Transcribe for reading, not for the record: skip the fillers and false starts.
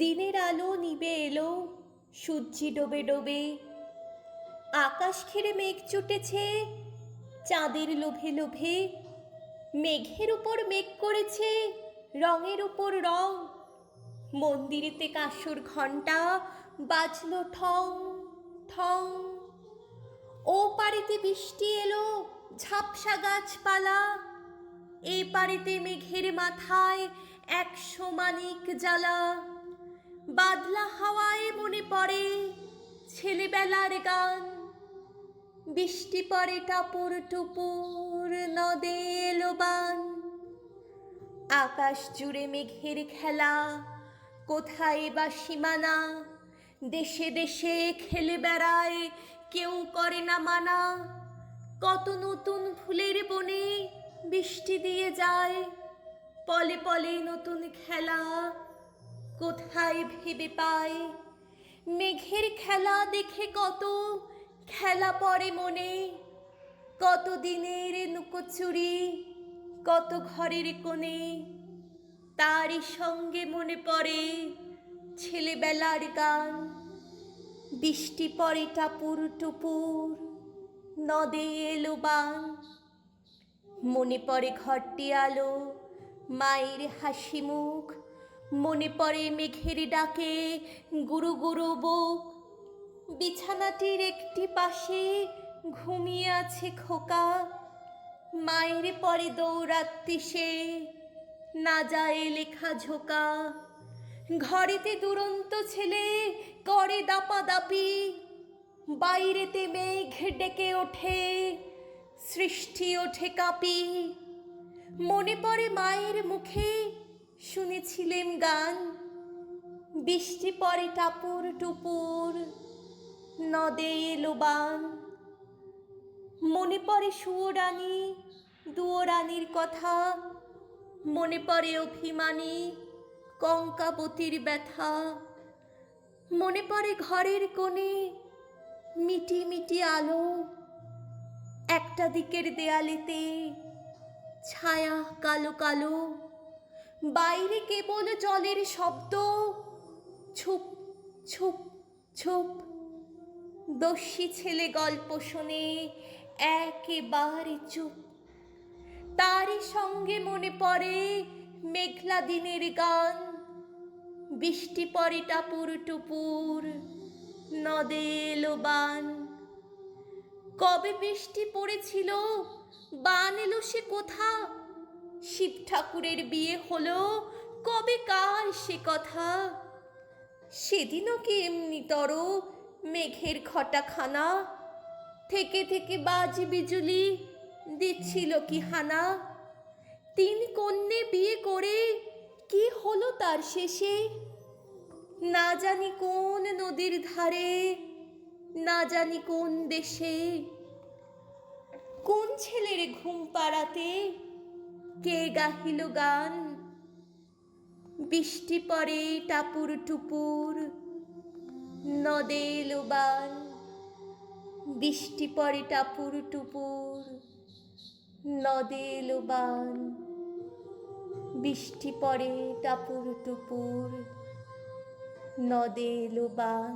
দিনের আলো নিবে এলো, সূর্যি ডোবে ডোবে। আকাশ ঘিরে মেঘ চুটেছে চাঁদের লোভে লোভে। মেঘের উপর মেঘ করেছে রঙের উপর রং। মন্দিরেতে কাঁসর ঘণ্টা বাজলো ঠং ঠং। ও পাড়েতে বৃষ্টি এলো ঝাপসা গাছপালা। এ পাড়েতে মেঘের মাথায় 100 মানিক জ্বালা। বাদলা হাওয়ায় মনে পড়ে ছেলেবেলার গান। বৃষ্টি পড়ে টাপুর টুপুর, নদে এলো বান। আকাশ জুড়ে মেঘের খেলা, কোথায় বা সীমানা। দেশে দেশে খেলে বেড়ায়, কেউ করে না মানা। কত নতুন ফুলের বনে বৃষ্টি দিয়ে যায়। পলে পলে নতুন খেলা, কোথায় ভেবে পায়। মেঘের খেলা দেখে কত খেলা পড়ে মনে। কত দিনের লুকোচুরি, কত ঘরের কোণে। তারই সঙ্গে মনে পড়ে ছেলেবেলার গান। বৃষ্টি পড়ে টাপুর টুপুর, নদে এলো বান। মনে পড়ে ঘরটি আলো, মায়ের হাসি মুখ। মনে পড়ে মেঘের ডাকে গুরু গুরু বুক। বিছানাটির একটি পাশে ঘুমিয়ে আছে খোকা। মায়ের পরে দৌড়াত্তি সে, না যায় লেখা ঝোকা। ঘরেতে দুরন্ত ছেলে করে দাপাদাপি। বাইরেতে মেঘ ডেকে ওঠে, সৃষ্টি ওঠে কাঁপি। মনে পড়ে মায়ের মুখে শুনেছিলেম গান। বৃষ্টি পড়ে টাপুর টুপুর, নদে এলো বান। মনে পড়ে সুয়োরানী দুয়োরানীর কথা। মনে পড়ে অভিমানী কঙ্কাবতীর ব্যথা। মনে পড়ে ঘরের কোণে মিটি মিটি আলো। একটা দিকের দেয়ালেতে ছায়া কালো কালো। বাইরে কেবল জলের শব্দ, ছুপ ছুপ ছুপ। দস্যি ছেলে গল্প শোনে একেবারে চুপ। তারই সঙ্গে মনে পড়ে মেঘলা দিনের গান। বৃষ্টি পড়ে টাপুর টুপুর, নদে এলো বান। কবে বৃষ্টি পড়েছিল, বান এলো সে কোথা। শিব ঠাকুরের বিয়ে হলো কবে কার সে কথা। সেদিনও কি এমনি তর মেঘের ঘটাখানা। থেকে থেকে বাজ বিজুলি দিচ্ছিল কি হানা। 3 কন্যে বিয়ে করে কি হলো তার শেষে। না জানি কোন নদীর ধারে, না জানি কোন দেশে। কোন ছেলের ঘুম পাড়াতে কে গাহিল গান। বৃষ্টি পড়ে টাপুর টুপুর, নদে এলো বান। বৃষ্টি পড়ে টাপুর টুপুর, নদে এলো বান। বৃষ্টি পড়ে টাপুর টুপুর, নদে এলো বান।